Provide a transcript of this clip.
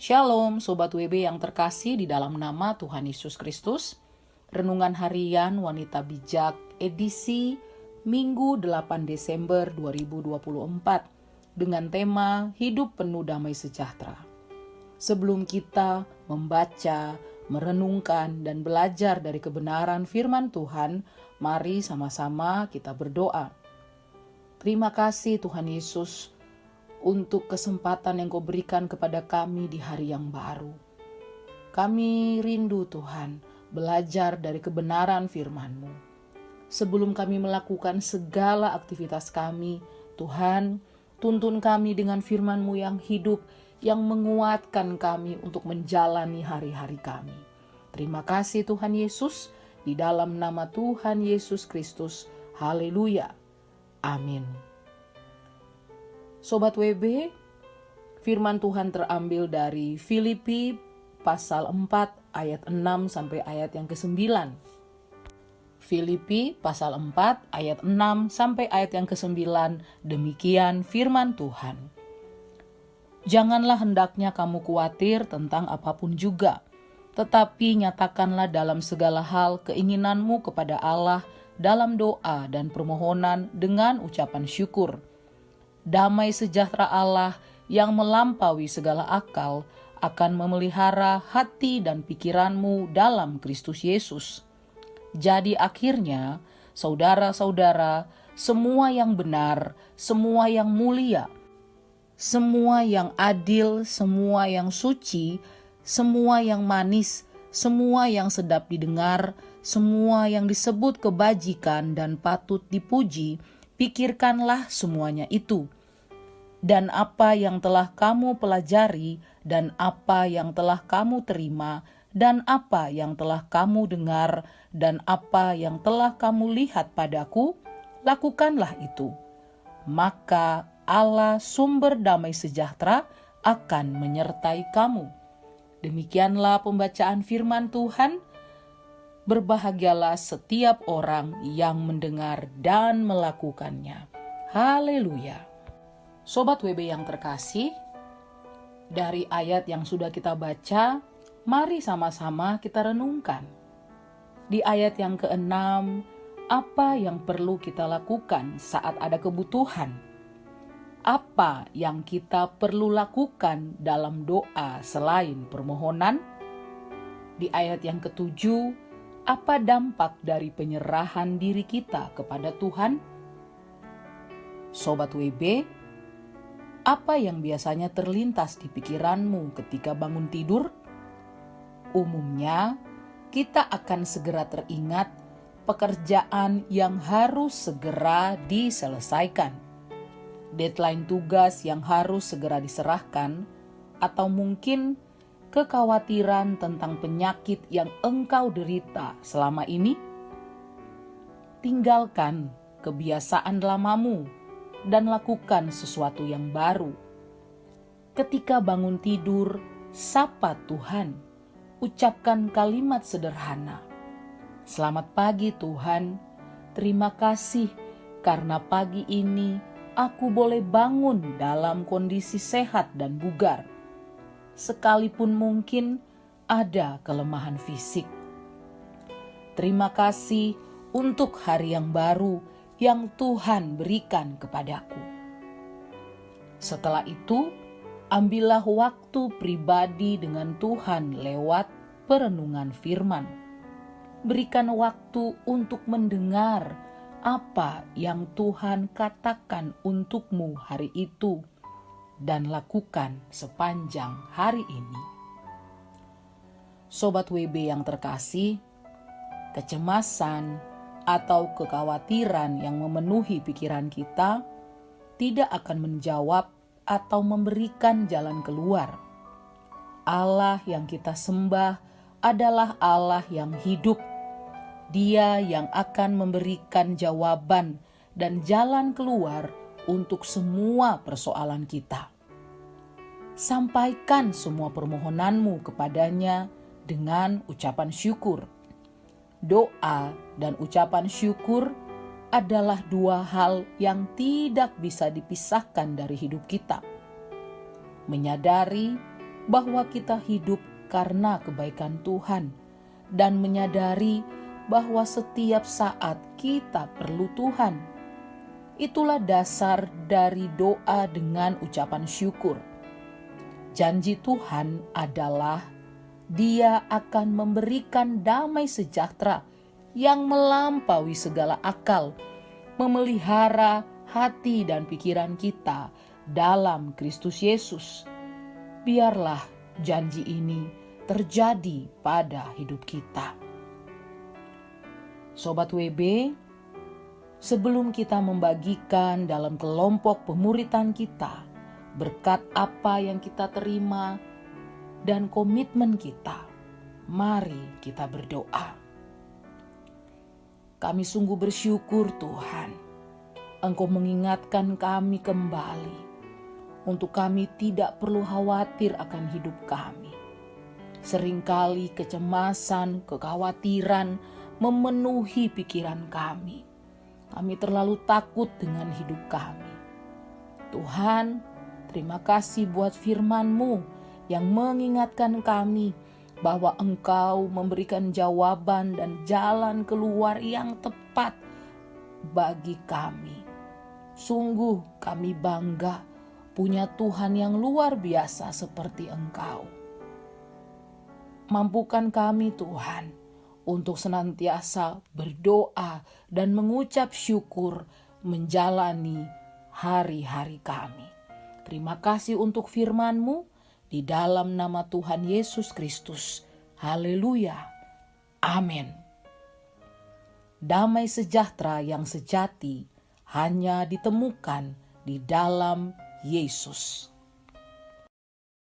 Shalom Sobat WB yang terkasih di dalam nama Tuhan Yesus Kristus. Renungan Harian Wanita Bijak edisi Minggu 8 Desember 2024 dengan tema Hidup Penuh Damai Sejahtera. Sebelum kita membaca, merenungkan, dan belajar dari kebenaran firman Tuhan, mari sama-sama kita berdoa. Terima kasih Tuhan Yesus untuk kesempatan yang Kau berikan kepada kami di hari yang baru. Kami rindu Tuhan belajar dari kebenaran firman-Mu. Sebelum kami melakukan segala aktivitas kami, Tuhan, tuntun kami dengan firman-Mu yang hidup, yang menguatkan kami untuk menjalani hari-hari kami. Terima kasih Tuhan Yesus, di dalam nama Tuhan Yesus Kristus. Haleluya. Amin. Sobat WB, firman Tuhan terambil dari Filipi pasal 4 ayat 6 sampai ayat yang ke-9. Filipi pasal 4 ayat 6 sampai ayat yang ke-9, demikian firman Tuhan. Janganlah hendaknya kamu khawatir tentang apapun juga, tetapi nyatakanlah dalam segala hal keinginanmu kepada Allah dalam doa dan permohonan dengan ucapan syukur. Damai sejahtera Allah yang melampaui segala akal akan memelihara hati dan pikiranmu dalam Kristus Yesus. Jadi akhirnya, saudara-saudara, semua yang benar, semua yang mulia, semua yang adil, semua yang suci, semua yang manis, semua yang sedap didengar, semua yang disebut kebajikan dan patut dipuji, pikirkanlah semuanya itu. Dan apa yang telah kamu pelajari, dan apa yang telah kamu terima, dan apa yang telah kamu dengar, dan apa yang telah kamu lihat padaku, lakukanlah itu. Maka Allah sumber damai sejahtera akan menyertai kamu. Demikianlah pembacaan firman Tuhan. Berbahagialah setiap orang yang mendengar dan melakukannya. Haleluya. Sobat WB yang terkasih, dari ayat yang sudah kita baca, mari sama-sama kita renungkan. Di ayat yang ke-6, apa yang perlu kita lakukan saat ada kebutuhan? Apa yang kita perlu lakukan dalam doa selain permohonan? Di ayat yang ke-7, apa dampak dari penyerahan diri kita kepada Tuhan? Sobat WB, apa yang biasanya terlintas di pikiranmu ketika bangun tidur? Umumnya, kita akan segera teringat pekerjaan yang harus segera diselesaikan, deadline tugas yang harus segera diserahkan, atau mungkin kekhawatiran tentang penyakit yang engkau derita selama ini. Tinggalkan kebiasaan lamamu dan lakukan sesuatu yang baru. Ketika bangun tidur, sapa Tuhan. Ucapkan kalimat sederhana. Selamat pagi Tuhan, terima kasih karena pagi ini aku boleh bangun dalam kondisi sehat dan bugar. Sekalipun mungkin ada kelemahan fisik. Terima kasih untuk hari yang baru yang Tuhan berikan kepadaku. Setelah itu, ambillah waktu pribadi dengan Tuhan lewat perenungan firman. Berikan waktu untuk mendengar apa yang Tuhan katakan untukmu hari itu, dan lakukan sepanjang hari ini. Sobat WB yang terkasih, kecemasan atau kekhawatiran yang memenuhi pikiran kita tidak akan menjawab atau memberikan jalan keluar. Allah yang kita sembah adalah Allah yang hidup. Dia yang akan memberikan jawaban dan jalan keluar untuk semua persoalan kita. Sampaikan semua permohonanmu kepadanya dengan ucapan syukur. Doa dan ucapan syukur adalah dua hal yang tidak bisa dipisahkan dari hidup kita. Menyadari bahwa kita hidup karena kebaikan Tuhan dan menyadari bahwa setiap saat kita perlu Tuhan. Itulah dasar dari doa dengan ucapan syukur. Janji Tuhan adalah Dia akan memberikan damai sejahtera yang melampaui segala akal, memelihara hati dan pikiran kita dalam Kristus Yesus. Biarlah janji ini terjadi pada hidup kita. Sobat WB, sebelum kita membagikan dalam kelompok pemuritan kita berkat apa yang kita terima dan komitmen kita, mari kita berdoa. Kami sungguh bersyukur Tuhan, Engkau mengingatkan kami kembali untuk kami tidak perlu khawatir akan hidup kami. Seringkali kecemasan, kekhawatiran memenuhi pikiran kami. Kami terlalu takut dengan hidup kami. Tuhan, terima kasih buat firman-Mu yang mengingatkan kami bahwa Engkau memberikan jawaban dan jalan keluar yang tepat bagi kami. Sungguh kami bangga punya Tuhan yang luar biasa seperti Engkau. Mampukan kami Tuhan untuk senantiasa berdoa dan mengucap syukur menjalani hari-hari kami. Terima kasih untuk firman-Mu di dalam nama Tuhan Yesus Kristus. Haleluya. Amin. Damai sejahtera yang sejati hanya ditemukan di dalam Yesus.